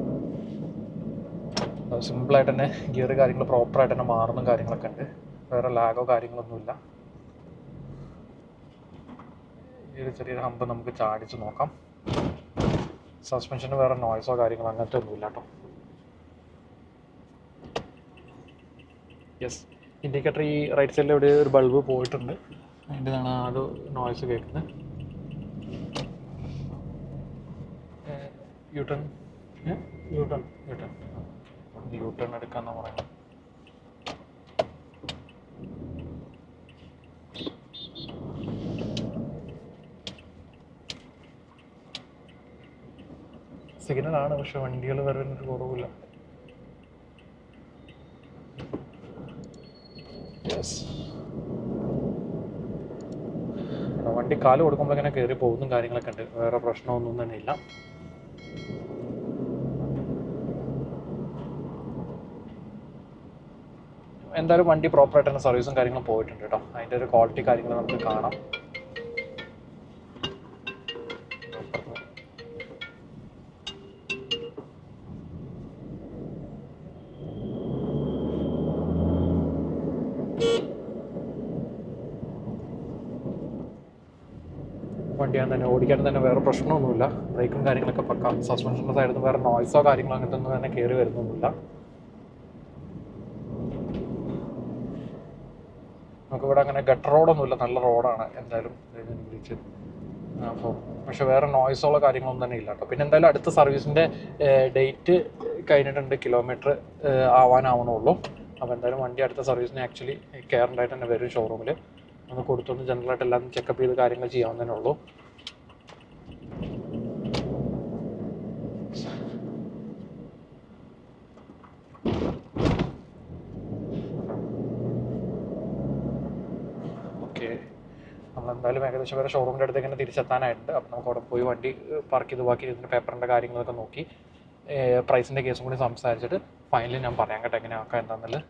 Speaker 1: സിമ്പിളായിട്ട് തന്നെ ഗിയർ കാര്യങ്ങൾ പ്രോപ്പറായിട്ട് തന്നെ മാറുന്ന കാര്യങ്ങളൊക്കെ ഉണ്ട്. വേറെ ലാഗോ കാര്യങ്ങളൊന്നുമില്ല. ഈ ഒരു ചെറിയൊരു ഹമ്പ് നമുക്ക് ചാടിച്ച് നോക്കാം. സസ്പെൻഷന് വേറെ നോയ്സോ കാര്യങ്ങളോ അങ്ങനത്തെ ഒന്നുമില്ല കേട്ടോ. യെസ്, ഇൻഡിക്കേറ്റർ ഈ റൈറ്റ് സൈഡിൽ എവിടെ ഒരു ബൾബ് പോയിട്ടുണ്ട്, അതിൻ്റെതാണ് ആ ഒരു നോയ്സ് കേൾക്കുന്നത്. യൂട്ടേൺ യൂട്ടേൺ യൂട്ടേൺ യൂട്ടേൺ എടുക്കാമെന്ന് പറയുന്നത്. സിഗ്നലാണ്, പക്ഷെ വണ്ടികൾ വരവിനൊരു കുറവില്ല. വണ്ടി കാല് കൊടുക്കുമ്പോൾ ഇങ്ങനെ കയറി പോകുന്ന കാര്യങ്ങളൊക്കെ ഉണ്ട്, വേറെ പ്രശ്നമൊന്നും തന്നെ ഇല്ല. എന്തായാലും വണ്ടി പ്രോപ്പറായിട്ട് തന്നെ സർവീസും കാര്യങ്ങളും പോയിട്ടുണ്ട് കേട്ടോ. അതിൻ്റെ ഒരു ക്വാളിറ്റി കാര്യങ്ങൾ നമുക്ക് കാണാം. വണ്ടിയാൻ തന്നെ ഓടിക്കാൻ തന്നെ വേറെ പ്രശ്നമൊന്നുമില്ല. ബ്രേക്കും കാര്യങ്ങളൊക്കെ പക്കാം. സസ്പെൻഷൻ്റെ സൈഡിൽ നിന്ന് വേറെ നോയ്സോ കാര്യങ്ങളോ അങ്ങനത്തെ ഒന്നും തന്നെ കയറി വരുന്നൊന്നുമില്ല. നമുക്കിവിടെ അങ്ങനെ ഗട്ടർ റോഡൊന്നുമില്ല, നല്ല റോഡാണ് എന്തായാലും വിളിച്ച്. അപ്പോൾ പക്ഷെ വേറെ നോയ്സോളോ കാര്യങ്ങളൊന്നും തന്നെ ഇല്ല കേട്ടോ. പിന്നെ എന്തായാലും അടുത്ത സർവീസിൻ്റെ ഡേറ്റ് കഴിഞ്ഞിട്ടുണ്ട്, കിലോമീറ്റർ ആവാനാവണുള്ളൂ. അപ്പോൾ എന്തായാലും വണ്ടി അടുത്ത സർവീസിന് ആക്ച്വലി കെയറിൻ്റായിട്ട് തന്നെ വരും ഷോറൂമിൽ. ഒന്ന് കൊടുത്തൊന്ന് ജനറലായിട്ട് എല്ലാം ചെക്കപ്പ് ചെയ്ത് കാര്യങ്ങൾ ചെയ്യാവുന്നതേ ഉള്ളൂ. ഓക്കെ, നമ്മളെന്തായാലും ഏകദേശം വരെ ഷോറൂമിൻ്റെ അടുത്തേക്ക് തന്നെ തിരിച്ചെത്താനായിട്ടുണ്ട്. അപ്പോൾ നമുക്ക് അവിടെ പോയി വണ്ടി പാർക്ക് ചെയ്ത് ബാക്കി ഇതിൻ്റെ പേപ്പറിൻ്റെ കാര്യങ്ങളൊക്കെ നോക്കി പ്രൈസിൻ്റെ കേസും കൂടി സംസാരിച്ചിട്ട് ഫൈനലി ഞാൻ പറയാം കേട്ടോ എങ്ങനെ ആക്കാം എന്താണെന്നുള്ളത്.